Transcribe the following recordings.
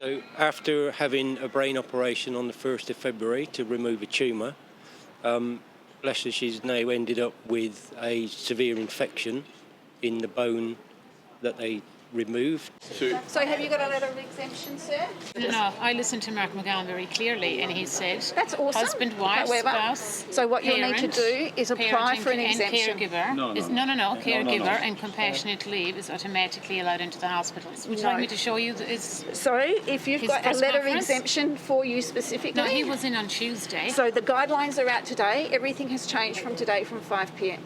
So after having a brain operation on the 1st of February to remove a tumour, bless her, she's now ended up with a severe infection in the bone that they removed. So have you got a letter of exemption, sir? No, I listened to Mark McGowan very clearly, and he said, That's awesome. husband, wife, However, spouse, so what you'll need to parent, do is apply for an parenting exemption. And caregiver caregiver and compassionate leave is automatically allowed into the hospitals. Would you like me to show you? Sorry, if you've his got a press letter of conference? exemption for you specifically. No, he was in on Tuesday. So the guidelines are out today. Everything has changed from today from 5 p.m.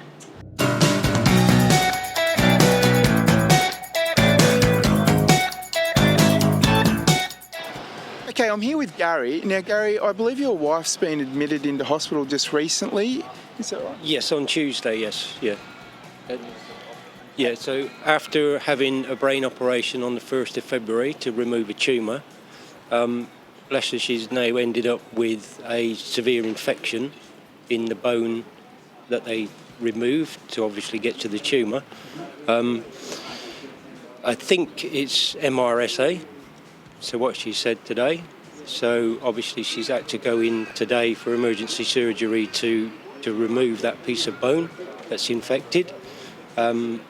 Okay, I'm here with Gary. Now, Gary, I believe your wife's been admitted into hospital just recently. Is that right? Yes, on Tuesday, yes, yeah. So after having a brain operation on the 1st of February to remove a tumour, bless her, she's now ended up with a severe infection in the bone that they removed to obviously get to the tumour. I think it's MRSA. So what she said today. So obviously she's had to go in today for emergency surgery to remove that piece of bone that's infected. And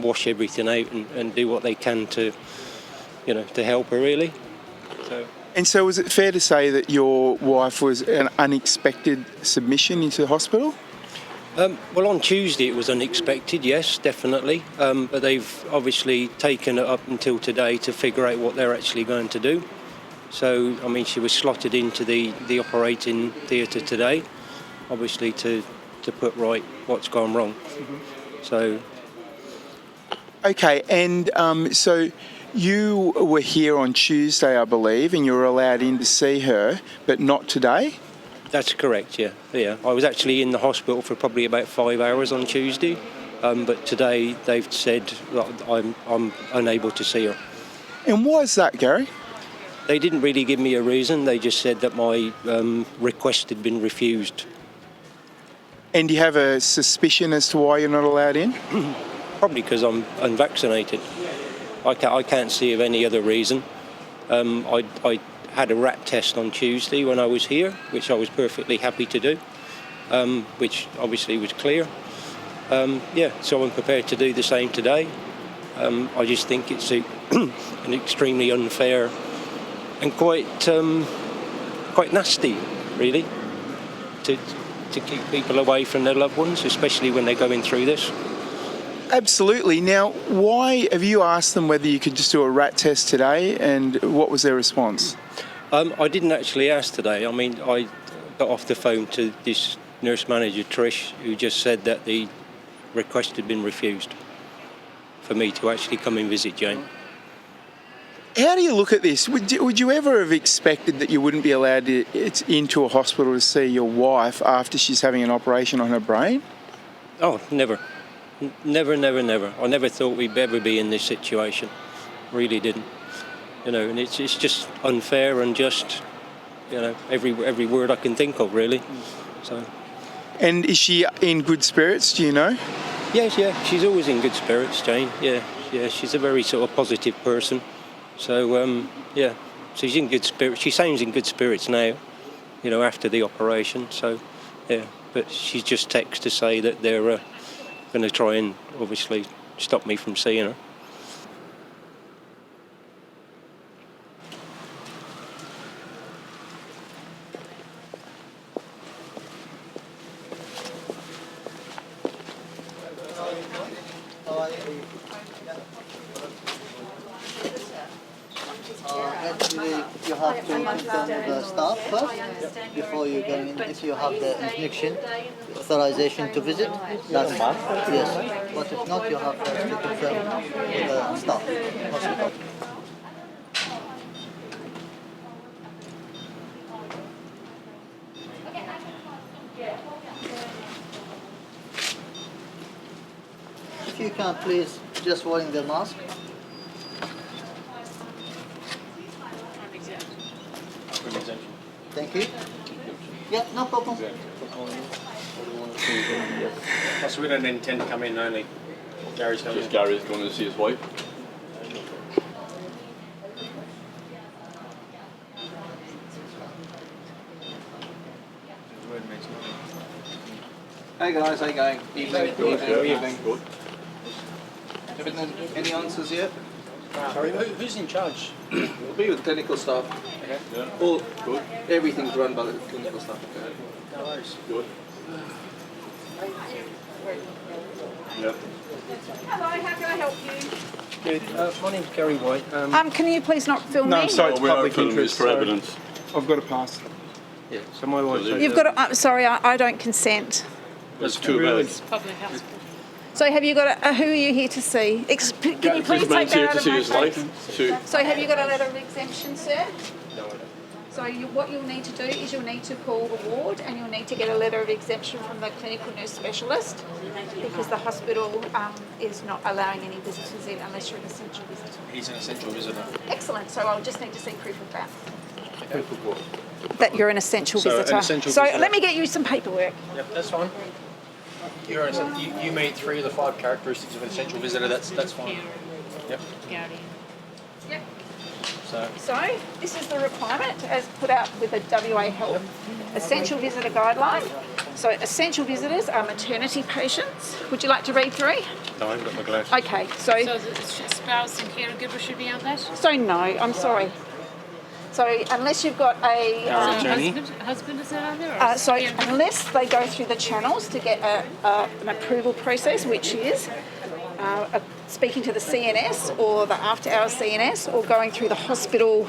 wash everything out and do what they can to help her really. So is it fair to say that your wife was an unexpected submission into the hospital? Well, on Tuesday it was unexpected, yes, definitely. But they've obviously taken it up until today to figure out what they're actually going to do. So, I mean, she was slotted into the operating theatre today, obviously to put right what's gone wrong. Mm-hmm. So. Okay, and so you were here on Tuesday, I believe, and you were allowed in to see her, but not today? That's correct, yeah. I was actually in the hospital for probably about 5 hours on Tuesday, but today they've said that I'm unable to see her. And why is that, Gary? They didn't really give me a reason. They just said that my request had been refused. And do you have a suspicion as to why you're not allowed in? Probably because I'm unvaccinated. I can't see of any other reason. I had a rat test on Tuesday when I was here, which I was perfectly happy to do, which obviously was clear. So I'm prepared to do the same today. I just think it's an extremely unfair and quite nasty, really, to keep people away from their loved ones, especially when they're going through this. Absolutely. Now, why have you asked them whether you could just do a rat test today, and what was their response? I didn't actually ask today. I mean, I got off the phone to this nurse manager, Trish, who just said that the request had been refused for me to actually come and visit Jane. How do you look at this? Would you ever have expected that you wouldn't be allowed into a hospital to see your wife after she's having an operation on her brain? Oh, never. Never. I never thought we'd ever be in this situation. Really didn't. And it's just unfair and just, every word I can think of, really. So. And is she in good spirits, do you know? Yes, yeah. She's always in good spirits, Jane. Yeah. She's a very sort of positive person. So, she's in good spirits. She sounds in good spirits now, after the operation. So, yeah. But she's just texted to say that they're going to try and obviously stop me from seeing her. Actually, you have to confirm the staff first before you go in. If you have the injection authorization to visit, that's yes. But if not, you have first to confirm with the staff hospital. If you can, please, just wearing the mask. Thank you. Yeah, no problem. So we don't intend to come in, only Gary's coming in. Just Gary's going to see his wife. Hey guys, how you going? Evening. Evening. Good. Everything, any answers yet? Sorry, who's in charge? We'll be with clinical staff. Okay. Yeah. All Good. everything's run by the clinical staff. Okay. No worries. Good. Yep. Hello, how can I help you? Good. My name's Gary White. Can you please not film No, me? I'm sorry, it's we are public filming interest. this for so evidence. I've got to pass. Yeah. So my wife. You've got to, sorry, I don't consent. That's too Really? bad. Public health. So have you got who are you here to see? Can you please This man's take here that out to of see my his face? life. Sue. So have you got a letter of exemption, sir? No, I don't. So what you'll need to do is you'll need to call the ward and you'll need to get a letter of exemption from the clinical nurse specialist because the hospital is not allowing any visitors in unless you're an essential visitor. He's an essential visitor. Excellent. So I'll just need to see proof of that. Proof of what? That you're an essential So, an visitor. essential so visitor. let me get you some paperwork. Yep, that's fine. You meet 3 of the 5 characteristics of an essential visitor. That's fine. Care, Yep. guardian. Yep. So This is the requirement as put out with the WA Health Essential Visitor Guideline. So essential visitors are maternity patients. Would you like to read through? no, I haven't got my glasses. Okay, So the spouse and caregiver should be on that? so no, I'm sorry. So unless you've got a So Journey. husband is that on there? Or so caregiver? unless they go through the channels to get an approval process, which is speaking to the CNS or the after-hours CNS or going through the hospital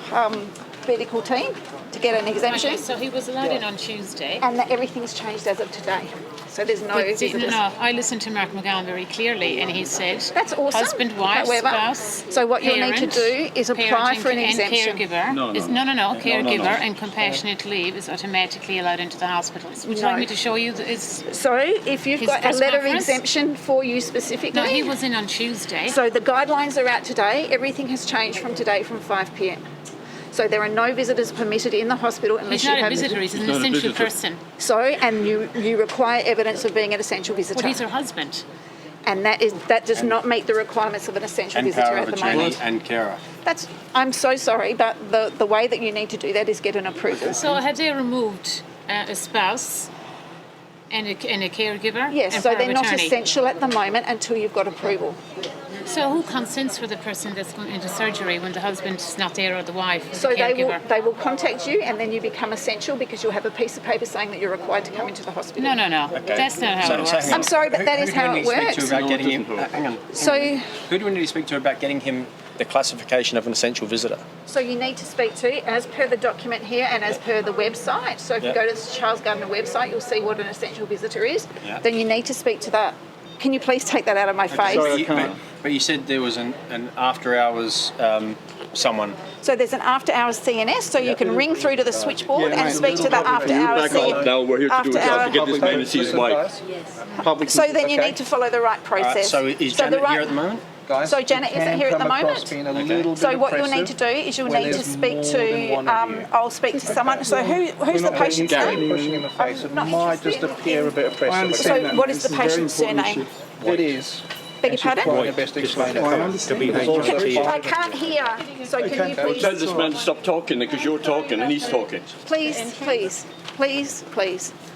medical team to get an exemption, Okay, so he was allowed in on Tuesday. and that everything's changed as of today. So there's no But visitors. no, I listened to Mark McGowan very clearly, and he said That's awesome. husband, wife, However, spouse. so what you'll need to parent, do is apply for an parenting exemption. And caregiver No. caregiver and compassionate leave is automatically allowed into the hospitals. Would you No. like me to show you? Is So if you've His got a press letter of conference? exemption for you specifically, no, he was in on Tuesday. so the guidelines are out today. Everything has changed from today from 5 p.m. So there are no visitors permitted in the hospital unless He's you not a have visitor. He's an not a essential visitor. person. So and you require evidence of being an essential visitor, But he's her husband. and that does not meet the requirements of an essential visitor at the moment. and carer. I'm so sorry, but the way that you need to do that is get an approval. So had they removed a spouse and a caregiver? Yes, and so power they're of not attorney? essential at the moment until you've got approval. So who consents for the person that's going into surgery when the husband's not there or the wife or So the they caregiver? will contact you, and then you become essential because you'll have a piece of paper saying that you're required to come into the hospital. No. That's not how it works. I'm sorry, but that is how it works. About getting him, hang on. So, Who do we need to speak to about getting him the classification of an essential visitor? so you need to speak to, as per the document here and as per the website. So if you Yeah. go to the Charles Gardner website, you'll see what an essential visitor is. Yeah. Then you need to speak to that. Can you please take that out of my face? Sorry, I can't. But you said there was an after hours someone. So there's an after-hours CNS, so you can ring through to the switchboard Yeah, and mate. speak to the after-hours CNS. Now we're here to do a job to get this man to see his wife. Public. So then you okay. need to follow the right process. So is Janet here at the moment? Guys, So Janet it isn't can here at the come across moment. being a little So bit what you'll need to oppressive do is you'll when need to there's speak more to. than one of you. I'll speak to someone. So who's We're the not putting patient's you name? pushing in the face. It not might just interested appear a bit I oppressive. understand So that. what mate. is the This a very patient's important surname? issue. It is. Beg your pardon? Trying her best to explain it. I understand. I can't hear. So can you please, Tell this man to stop talking because you're talking and he's talking. please.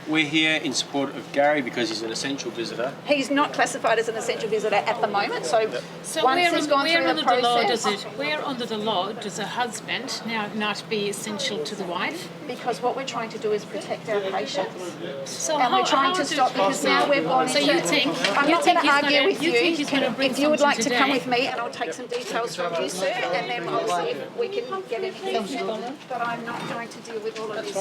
We're here in support of Gary because he's an essential visitor. He's not classified as an essential visitor at the moment. So So once where, he's gone through the under the law does process, where under the law does a husband now not be essential to the wife? because what we're trying to do is protect our patients. So And we're trying to does- stop because now we've gone So into. you think I'm you not think going to he's argue gonna- with you. you think he's gonna bring If you would like something to come today? with me, and I'll take some details from you, sir, and then I'll see if we can get anything. But I'm not going to deal with all of this.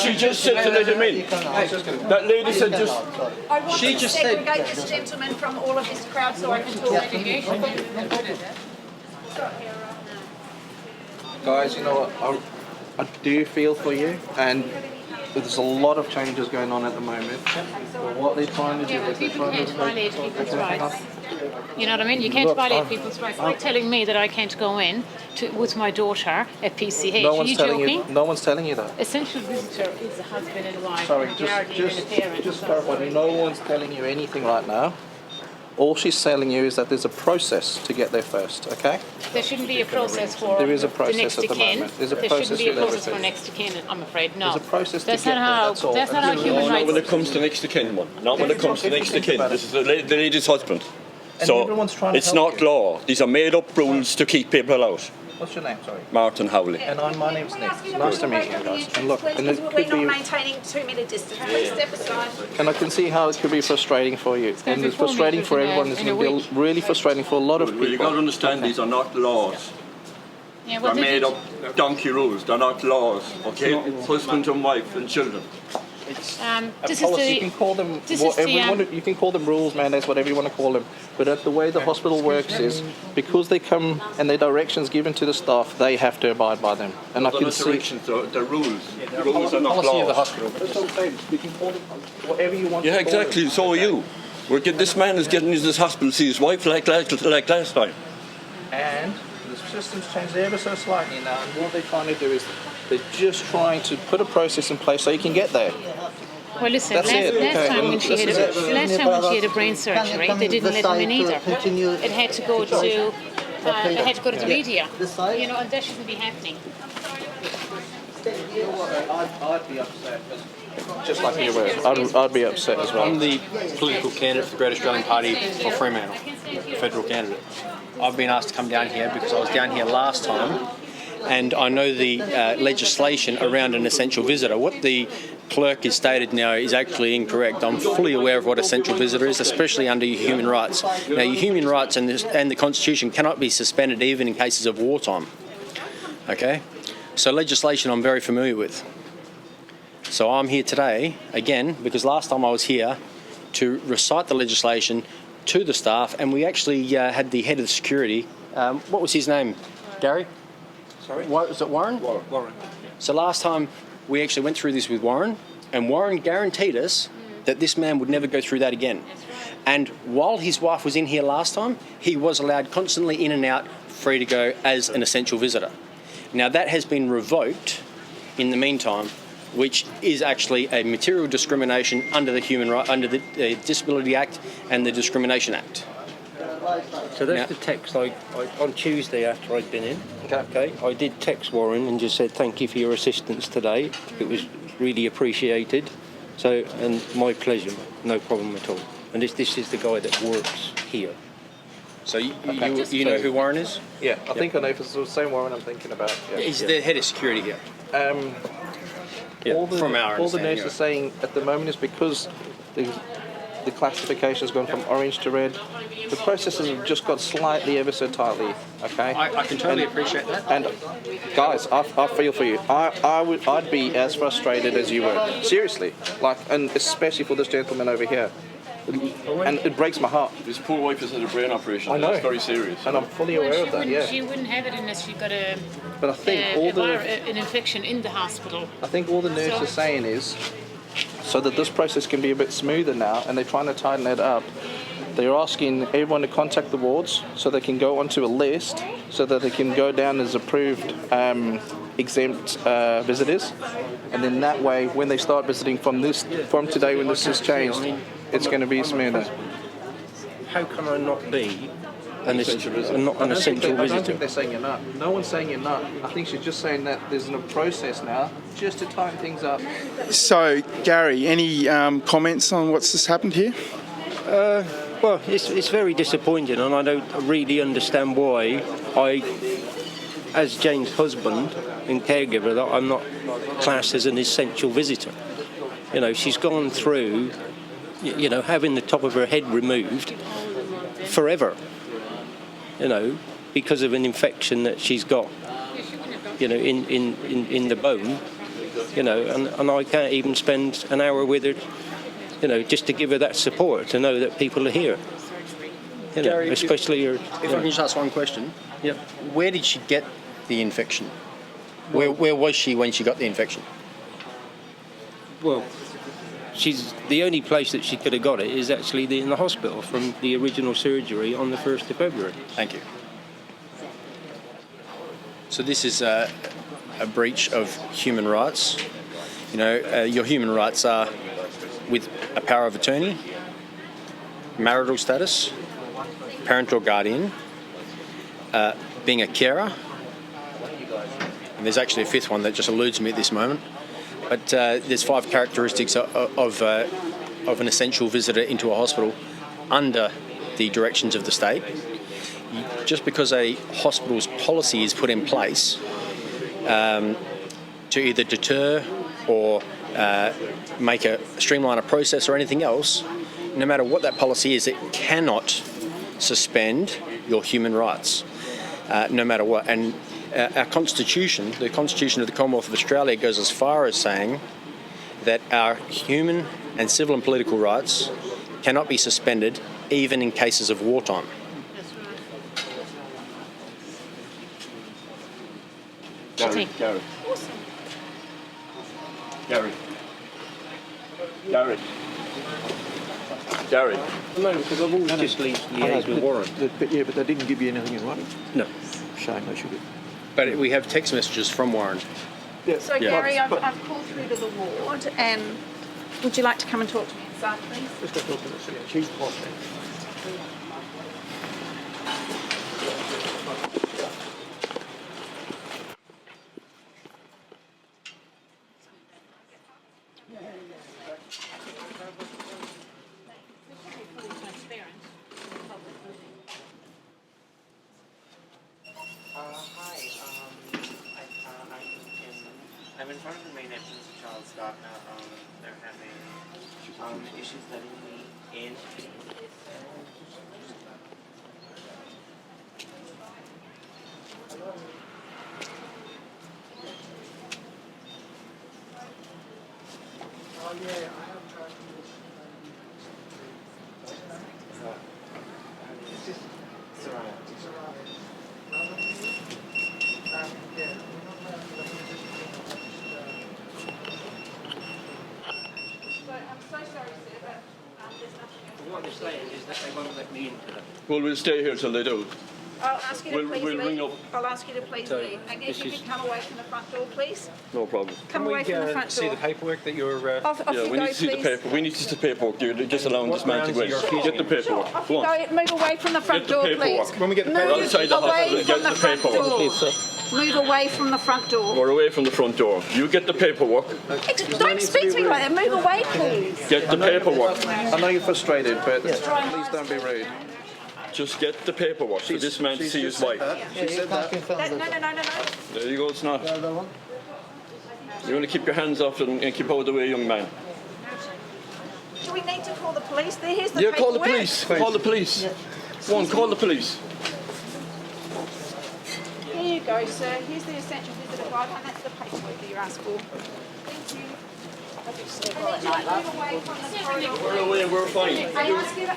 She just said to let him in. That lady said just. I want to segregate this gentleman from all of this crowd so I can talk to you. Guys, you know what? I do feel for you, and there's a lot of changes going on at the moment. But what they're trying to do Yeah, but is they're people trying can't to violate people's rights. You know what I mean? You can't Look, violate people's rights. Like telling me that I can't go in with my daughter at PCH. No Are one's you telling joking? you. No one's telling you that. Essential visitor is a husband and wife, Sorry, and a guardian and a parent. just clarify. No one's telling you anything right now. All she's telling you is that there's a process to get there first, okay? There shouldn't be a process for There is a the process next at of the kin. moment. There's a There process shouldn't be a with process for everything. next of kin, I'm afraid. No. There's a process that's to get not there, how. that's all. That's not how human No, rights. when it comes to next to kin, one. Not when it comes to next to kin. Think about This is the lady's husband. And So everyone's trying to it's help not you. law. These are made up rules to keep people out. What's your name, sorry? Martin Howley. And my name's Nick. Nice to meet you guys. And look, and it We're could not be, maintaining 2 metre distance. Please step aside. and I can see how it could be frustrating for you. And be it's 4 frustrating metres for in a- everyone. It's in a going to be really frustrating for a lot of Well, you got to people. understand these are not laws. Yeah, well, They're they made did- up donkey rules. They're not laws. Okay, husband and wife and children. This is Policy, you the. can call them this is whatever the, you want. You can call them rules, mandates, whatever you want to call them. But the way the hospital works is because they come and their directions given to the staff, they have to abide by them. And I They're can not see. directions. They're rules. Rules are not Policy of the laws. hospital. That's what I'm saying. You can call them whatever you want. Yeah, to call them. exactly. So are you. This man is getting into this hospital to see his wife like last time. And the system's changed ever so slightly now, and what they're trying to do is they're just trying to put a process in place so you can get there. Well, listen. That's it, okay. Last time when she This had is a, it. last time when she had a brain surgery, they didn't let them in either. It had to go to. It had to go to the media. You know, and that shouldn't be happening. I'd be upset. Just like you were. I'd be upset as well. I'm the political candidate for the Great Australian Party for Fremantle, federal candidate. I've been asked to come down here because I was down here last time, and I know the legislation around an essential visitor. What the clerk has stated now is actually incorrect. I'm fully aware of what essential visitor is, especially under your human rights. Now, your human rights and the Constitution cannot be suspended even in cases of wartime. Okay? So legislation I'm very familiar with. So I'm here today, again, because last time I was here to recite the legislation to the staff, and we actually had the head of security. What was his name? Gary? Sorry? Was it Warren? Warren. So last time we actually went through this with Warren, and Warren guaranteed us that this man would never go through that again. And while his wife was in here last time, he was allowed constantly in and out, free to go as an essential visitor. Now that has been revoked in the meantime, which is actually a material discrimination under the Disability Act and the Discrimination Act. So that's the text I on Tuesday after I'd been in. Okay. I did text Warren and just said thank you for your assistance today. It was really appreciated. So, and my pleasure, no problem at all. And this is the guy that works here. So you know who Warren is? Yeah, I think I know if it's the same Warren I'm thinking about. Yeah. He's the head of security here. All the from our nurses understanding, are saying at the moment is because the classification has gone from orange to red. The processes have just got slightly ever so tightly. Okay. I can totally appreciate that. And guys, I feel for you. I'd be as frustrated as you were. Seriously, and especially for this gentleman over here. And it breaks my heart. His poor wife has had a brain operation. I know. It's very serious. And I'm fully aware of that. Yeah. She wouldn't have it unless she got But I think an infection in the hospital. I think all the nurse So- is saying is, so that this process can be a bit smoother now, and they're trying to tighten it up. They're asking everyone to contact the wards so they can go onto a list, so that they can go down as approved exempt visitors, and then that way, when they start visiting from today, when this has changed, it's going to be smoother. How can I not be an essential I don't think visitor? they're saying you're not. No one's saying you're not. I think she's just saying that there's a process now just to tighten things up. So, Gary, any comments on what's just happened here? Well, it's very disappointing, and I don't really understand why as Jane's husband and caregiver, that I'm not classed as an essential visitor. You know, she's gone through, having the top of her head removed forever, because of an infection that she's got, in the bone, and I can't even spend an hour with her, just to give her that support, to know that people are here. Gary, especially her. If I can just ask one question. Yep. Where did she get the infection? Where was she when she got the infection? Well, she's the only place that she could have got it is actually in the hospital from the original surgery on the 1st of February. Thank you. So this is a breach of human rights. Your human rights are with a power of attorney, marital status, parent or guardian, being a carer, and there's actually a fifth one that just eludes me at this moment, but there's 5 characteristics of an essential visitor into a hospital under the directions of the state. Just because a hospital's policy is put in place to either deter or streamline a process or anything else, no matter what that policy is, it cannot suspend your human rights, no matter what. And our Constitution, the Constitution of the Commonwealth of Australia, goes as far as saying that our human and civil and political rights cannot be suspended even in cases of wartime. Gary. Gary. No, because I've always just liaised with Warren. But they didn't give you anything in writing. No. Shame, they should have. But we have text messages from Warren. So Gary, I've called through to the ward, and would you like to come and talk to me inside, please? Let's go talk to the CEO. She's the boss man. I'm in front of the main entrance of Child Start now. They're having issues letting me in. Oh yeah, I have tried to do this. Soraya. What they're saying is that they won't let me into them. Well, we'll stay here till they do. I'll ask you to please we'll ring leave. up. I'll ask you to please So, leave. And if you this could come away from the front door, please. No problem. Come away from the front See door. the paperwork that you're... Off Yeah, you we go, need to see the please. paper. We need to see the paperwork. You're just allowing this man to go in. grounds are you Get the paperwork. Off Go you on. go. Move away from the front Get the door, paperwork. please. When we get the Move paperwork, outside the away hospital, from get the the front paperwork. door. Please, sir. Move away from the front door. We're away from the front door. You get the paperwork. Don't speak to me like that. Move away, please. Get the paperwork. I know you're frustrated, but please don't be rude. Just get the paperwork for this man to see his wife. She said that. No. There you go, it's not. The other one? You want to keep your hands off it and keep out of the way, young man. Do we need to call the police? Here's the Yeah, paperwork. call the police. Call the police. Go on, call the police. Here you go, sir. Here's the essential visitor guide, and that's the paperwork that you asked for. Thank you. Move away from the corridor. We're away, we're fine. I ask you to...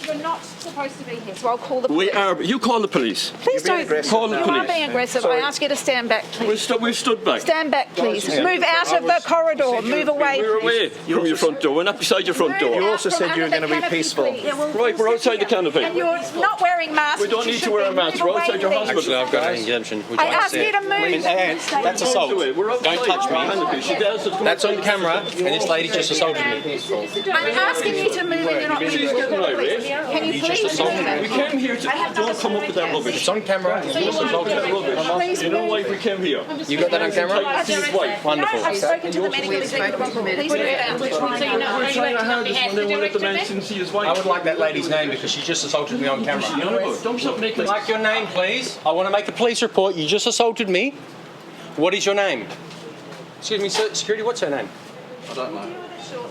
You're not supposed to be here, so I'll call the We police. are. You call the police. Please don't. Call the You are police. being aggressive. I ask you to stand back, please. We stood back. Stand back, please. Move out of the corridor. Move away. We're away from your front door. We're not beside your front Move door. out also from said you were under gonna be canopy, peaceful. please. Right, we're outside the canopy. And you're not wearing masks. We don't which you need to should wear a be. mask. Move We're outside away, your please. hospital. Actually, I've got an exemption. Would you I like to ask see you it? to move. That's assault. Don't touch me. That's on camera, and this lady just assaulted me. I'm asking you to move and you're not moving. She's getting irate. Can you please assaulted move? We came here to. Don't come up with that rubbish. It's on camera. You just assaulted me. Rubbish. You know why we came here? You got that on camera? See his wife. Wonderful. I've spoken to the medical executive. Please move out. We're trying our hardest when they won't let the man see his wife. I would like that lady's name because she just assaulted me on camera. Don't stop making. Like your name, please. I want to make a police report. You just assaulted me. What is your name? Excuse me, sir. Security, what's her name? I don't know.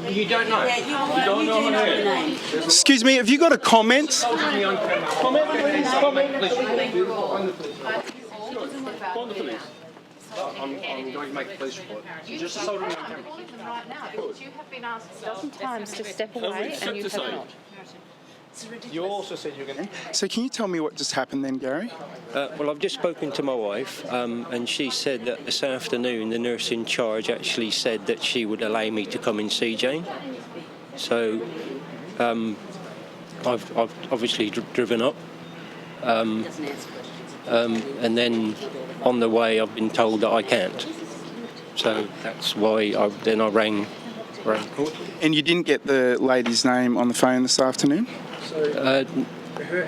You don't know? You don't know my name. Excuse me, have you got a comment? Assaulted me on camera. Comment, please. Comment, please. Call the police. I'm going to make a police report. You just assaulted me on camera. Right now, because you have been asked a dozen times to step Have we away and stepped you have aside? not. You also said you were going to. So can you tell me what just happened then, Gary? Well, I've just spoken to my wife, and she said that this afternoon the nurse in charge actually said that she would allow me to come and see Jane. So I've obviously driven up, and then on the way I've been told that I can't. So that's why I rang. And you didn't get the lady's name on the phone this afternoon?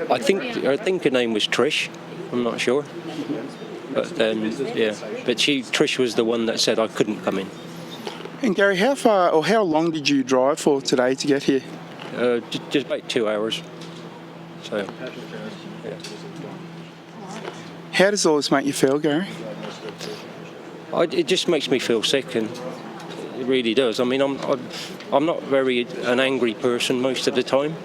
I think her name was Trish. I'm not sure. But Trish was the one that said I couldn't come in. And Gary, how far or how long did you drive for today to get here? Just about 2 hours. So, yeah. How does all this make you feel, Gary? It just makes me feel sick, and it really does. I mean, I'm not an angry person most of the time,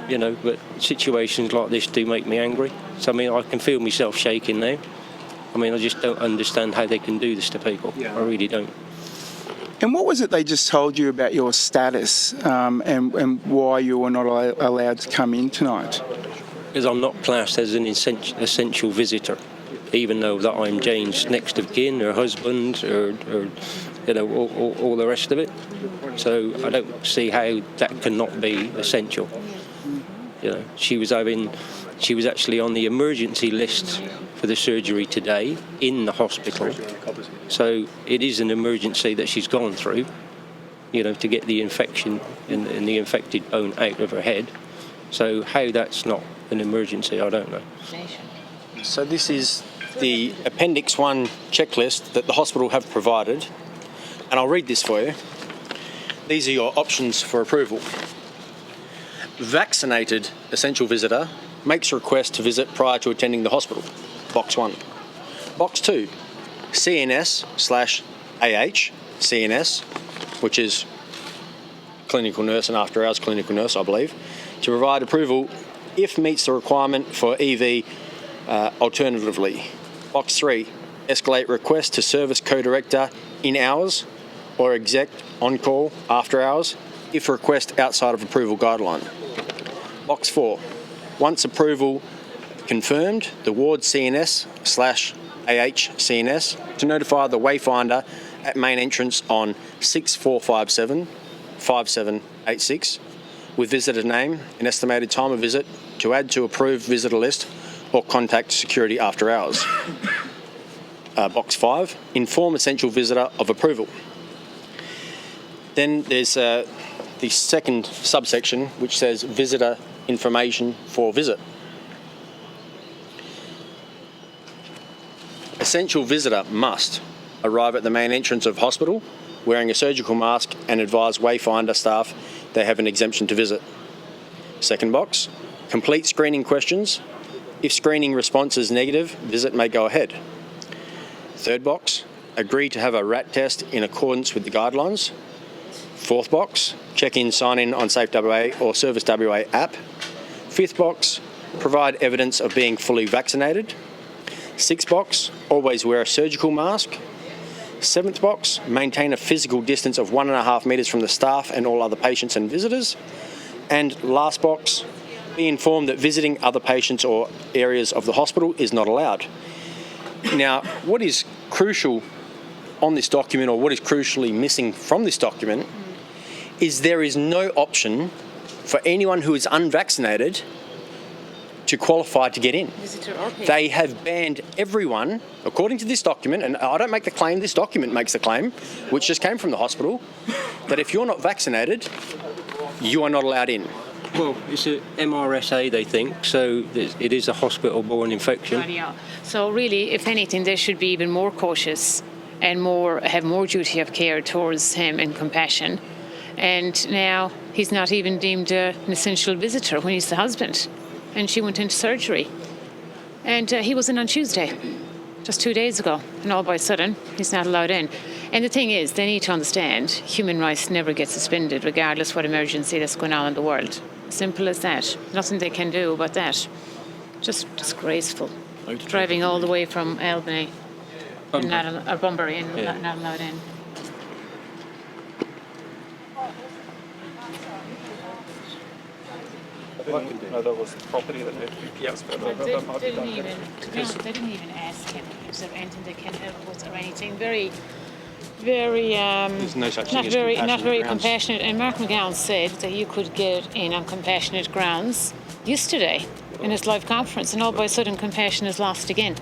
you know, but situations like this do make me angry. So, I mean, I can feel myself shaking now. I mean, I just don't understand how they can do this to people. I really don't. And what was it they just told you about your status and why you were not allowed to come in tonight? Because I'm not classed as an essential visitor, even though that I'm Jane's next of kin, her husband, or you know, all the rest of it. So I don't see how that cannot be essential. You know, she was actually on the emergency list for the surgery today in the hospital. So it is an emergency that she's gone through, you know, to get the infection and the infected bone out of her head. So how that's not an emergency, I don't know. So this is the Appendix 1 checklist that the hospital have provided, and I'll read this for you. These are your options for approval. Vaccinated essential visitor makes a request to visit prior to attending the hospital. Box 1. Box 2. CNS/AH, CNS, which is clinical nurse and after hours clinical nurse, I believe, to provide approval if meets the requirement for EV alternatively. Box 3. Escalate request to service co-director in hours or exec on call after hours if request outside of approval guideline. Box 4. Once approval confirmed, the ward CNS/AH CNS to notify the wayfinder at main entrance on 6457-5786 with visitor name and estimated time of visit to add to approved visitor list or contact security after hours. Box 5. Inform essential visitor of approval. Then there's the second subsection which says visitor information for visit. Essential visitor must arrive at the main entrance of hospital wearing a surgical mask and advise wayfinder staff they have an exemption to visit. Second box, complete screening questions. If screening response is negative, visit may go ahead. Third box, agree to have a rat test in accordance with the guidelines. Fourth box, check in, sign in on Safe WA or Service WA app. Fifth box, provide evidence of being fully vaccinated. Sixth box, always wear a surgical mask. Seventh box, maintain a physical distance of 1.5 metres from the staff and all other patients and visitors. And last box, be informed that visiting other patients or areas of the hospital is not allowed. Now, what is crucial on this document, or what is crucially missing from this document, is there is no option for anyone who is unvaccinated to qualify to get in. They have banned everyone, according to this document, and I don't make the claim, this document makes the claim, which just came from the hospital, that if you're not vaccinated, you are not allowed in. Well, it's a MRSA, they think, so it is a hospital-borne infection. Yeah. So really, if anything, they should be even more cautious and have more duty of care towards him and compassion. And now he's not even deemed an essential visitor when he's the husband. And she went into surgery. And he was in on Tuesday, just 2 days ago. And all by a sudden, he's not allowed in. And the thing is, they need to understand, human rights never get suspended, regardless what emergency that's going on in the world. Simple as that. Nothing they can do about that. Just disgraceful. Driving all the way from Albany, or Bunbury, and not allowed in. No, that was the property that they didn't even ask him if there anything they can help with or anything. Very, there's no such thing as not very compassionate. And Mark McGowan said that you could get in on compassionate grounds yesterday in his live conference, and all by a sudden compassion is lost again.